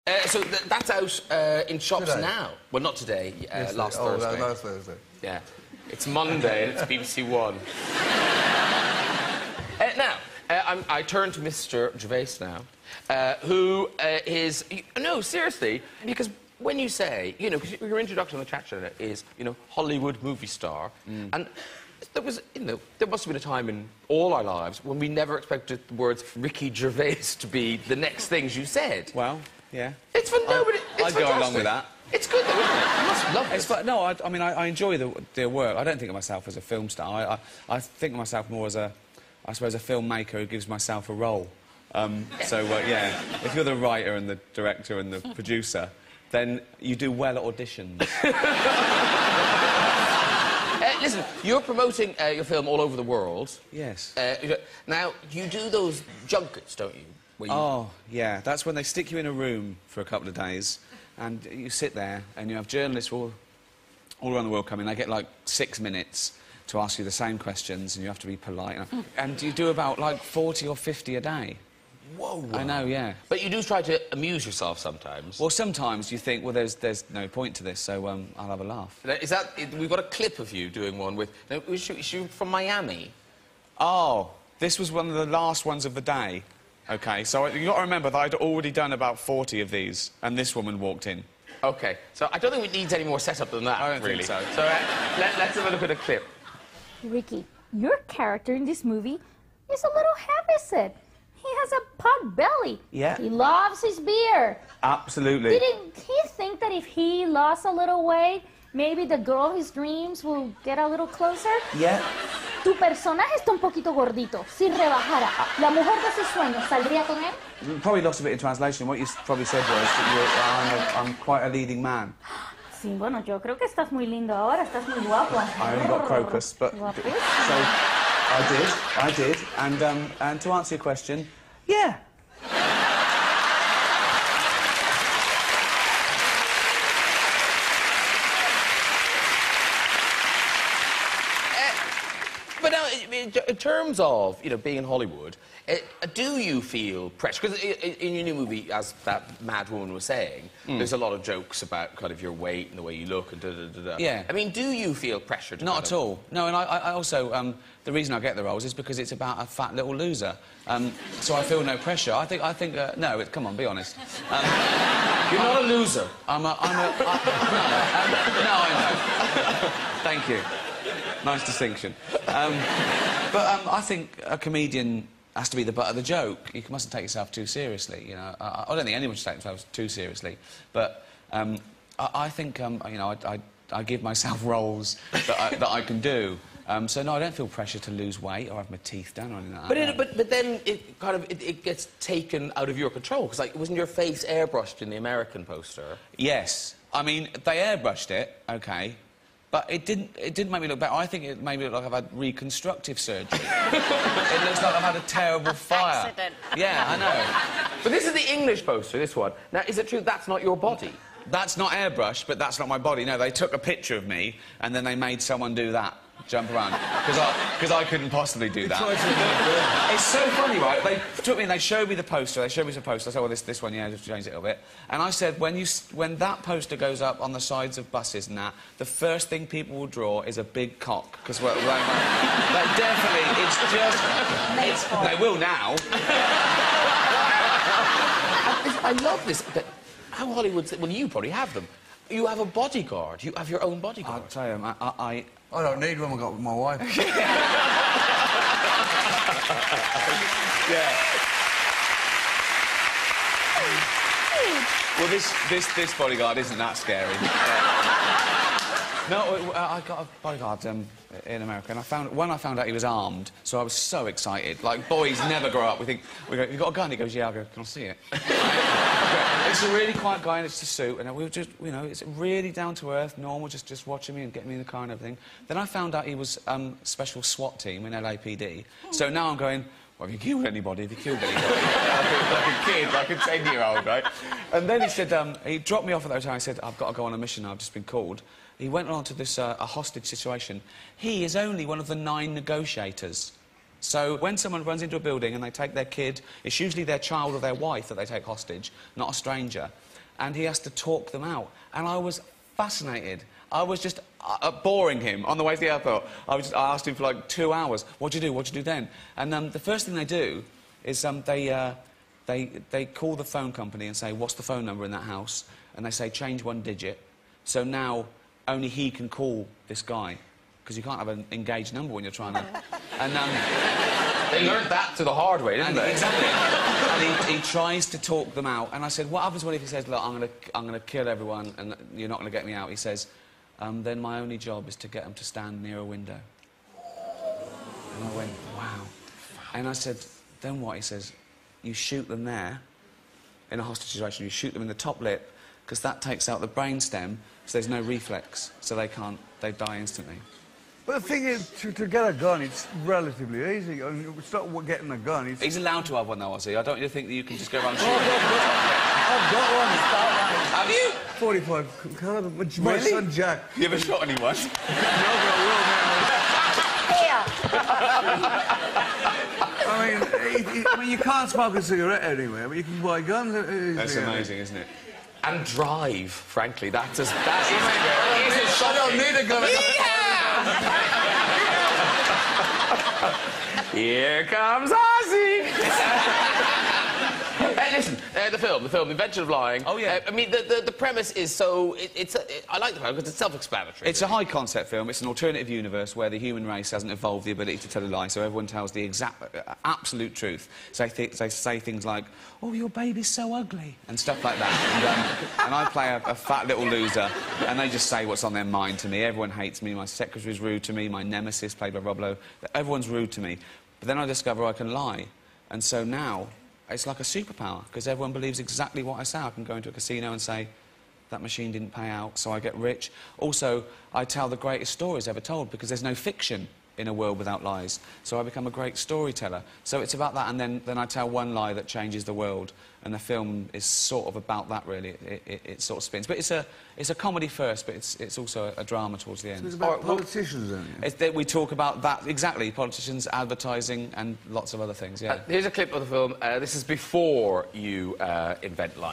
That's out in shops today? now. Well, not today. Last Thursday. Last Thursday. Yeah. It's Monday and it's BBC One. Now, I turn to Mr. Gervais now, who is... No, seriously, because when you say, you know, because your introduction on the chat show is, you know, Hollywood movie star, and there was, you know, there must have been a time in all our lives when we never expected the words Ricky Gervais to be the next things you said. Well, yeah. It's fun. No, but it's I'd go along with that. It's good, though, isn't it? You must love it. It's fun. No, I mean, I enjoy the work. I don't think of myself as a film star. I think of myself more as a, I suppose, a filmmaker who gives myself a role. Yeah, if you're the writer and the director and the producer, then you do well at auditions. Listen, you're promoting your film all over the world. Yes. Now, you do those junkets, don't you? Oh, yeah. That's when they stick you in a room for a couple of days, and you sit there, and you have journalists all around the world come in. They get, like, 6 minutes to ask you the same questions, and you have to be polite. And you do about, like, 40 or 50 a day. Whoa. I know, yeah. But you do try to amuse yourself sometimes. Well, sometimes you think, well, there's no point to this, so I'll have a laugh. Is that... We've got a clip of you doing one with... Now, is you from Miami? Oh, this was one of the last ones of the day. OK, so you've got to remember that I'd already done about 40 of these, and this woman walked in. OK, so I don't think it needs any more setup than that, I don't really. think so. So let's have a look at a clip. Ricky, your character in this movie is a little heavy-set. He has a pot belly. Yeah. He loves his beer. Absolutely. Didn't he think that if he lost a little weight, maybe the girl of his dreams will get a little closer? Yeah. Tu personaje está un poquito gordito. Si rebajara, la mujer de sus sueños, ¿saldría con él? Probably lost a bit in translation. What you probably said was that I'm quite a leading man. Sí, bueno, yo creo que estás muy lindo ahora, estás muy guapo. I only got crocus, but... So, I did. And to answer your question, yeah. But now, in terms of, you know, being in Hollywood, do you feel pressure? Because in your new movie, as that mad woman was saying, there's a lot of jokes about kind of your weight and the way you look and da-da-da-da. Yeah. I mean, do you feel pressure? Not at all. No, and I also, the reason I get the roles is because it's about a fat little loser. So I feel no pressure. I think, no, come on, be honest. You're not a loser. No, I know. Thank you. Nice distinction. I think a comedian has to be the butt of the joke. You mustn't take yourself too seriously, you know. I don't think anyone should take themselves too seriously. But I think, you know, I give myself roles that I can do. So, no, I don't feel pressure to lose weight or have my teeth done or anything like that. But then it kind of it gets taken out of your control, because, like, wasn't your face airbrushed in the American poster? Yes. I mean, they airbrushed it, OK. But it didn't make me look better. I think it made me look like I've had reconstructive surgery. It looks like I've had a terrible fire. Accident. Yeah, I know. But this is the English poster, this one. Now, is it true that's not your body? That's not airbrushed, but that's not my body. No, they took a picture of me, and then they made someone do that, jump around. Because I couldn't possibly do that. It's so funny, right? They took me and they showed me the poster. They showed me the poster. I said, well, this one, yeah, just change it a little bit. And I said, when that poster goes up on the sides of buses and that, the first thing people will draw is a big cock. Because we're like, definitely, it's just... They will now. I love this. But how Hollywood... Well, you probably have them. You have a bodyguard. You have your own bodyguard. I'll tell you, I don't need one. I got with my wife. Yeah. Well, this bodyguard isn't that scary. No, I got a bodyguard in America, and I found out he was armed, so I was so excited. Like, boys never grow up. We go, you got a gun? He goes, yeah. I go, can I see it? It's a really quiet guy, and it's a suit, and we were just, you know, it's really down to earth, normal, just watching me and getting me in the car and everything. Then I found out he was special SWAT team in LAPD. So now I'm going, well, have you killed anybody? Have you killed anybody? like a kid, like a 10-year-old, right? And then he said, he dropped me off at the hotel. I said, I've got to go on a mission. I've just been called. He went on to this a hostage situation. He is only one of the 9 negotiators. So when someone runs into a building and they take their kid, it's usually their child or their wife that they take hostage, not a stranger. and he has to talk them out. And I was fascinated. I was just boring him on the way to the airport. I asked him for like 2 hours, what'd you do? What'd you do then? And the first thing they do is they call the phone company and say, what's the phone number in that house? And they say, change 1 digit. So now only he can call this guy, because you can't have an engaged number when you're trying to... And they learned that to the hard way, didn't they? Exactly. And he tries to talk them out. And I said, what happens when if he says, look, I'm going to kill everyone and you're not going to get me out? He says, then my only job is to get them to stand near a window. And I went, wow. And I said, then what? He says, you shoot them there, in a hostage situation, you shoot them in the top lip, because that takes out the brainstem, so there's no reflex, so they die instantly. But the thing is, to get a gun, it's relatively easy. I mean, it's not getting a gun. It's... He's allowed to have one, though, Ozzy. I don't you think that you can just go around shooting? I've got one. Have you? 45 caliber. My son Jack. You ever shot anyone? No, but I mean, you can't smoke a cigarette anywhere, but you can buy guns. That's amazing, isn't it? And drive, frankly. That is I don't need a gun. Here comes Ozzy! Listen, the film, Invention of Lying. Oh, yeah. I mean, the premise is so... I like the film because it's self-explanatory. It's a high-concept film. It's an alternative universe where the human race hasn't evolved the ability to tell a lie, so everyone tells the absolute truth. So they say things like, oh, your baby's so ugly, and stuff like that. And I play a fat little loser, and they just say what's on their mind to me. Everyone hates me. My secretary's rude to me. My nemesis, played by Rob Lowe, everyone's rude to me. But then I discover I can lie. And so now... it's like a superpower, because everyone believes exactly what I say. I can go into a casino and say, that machine didn't pay out, so I get rich. Also, I tell the greatest stories ever told, because there's no fiction in a world without lies. So I become a great storyteller. So it's about that, and then I tell one lie that changes the world, and the film is sort of about that, really. It sort of spins. But it's a comedy first, but it's also a drama towards the end. So it's about politicians, isn't it? We talk about that, exactly, politicians, advertising, and lots of other things, yeah. Here's a clip of the film. This is before you invent lying.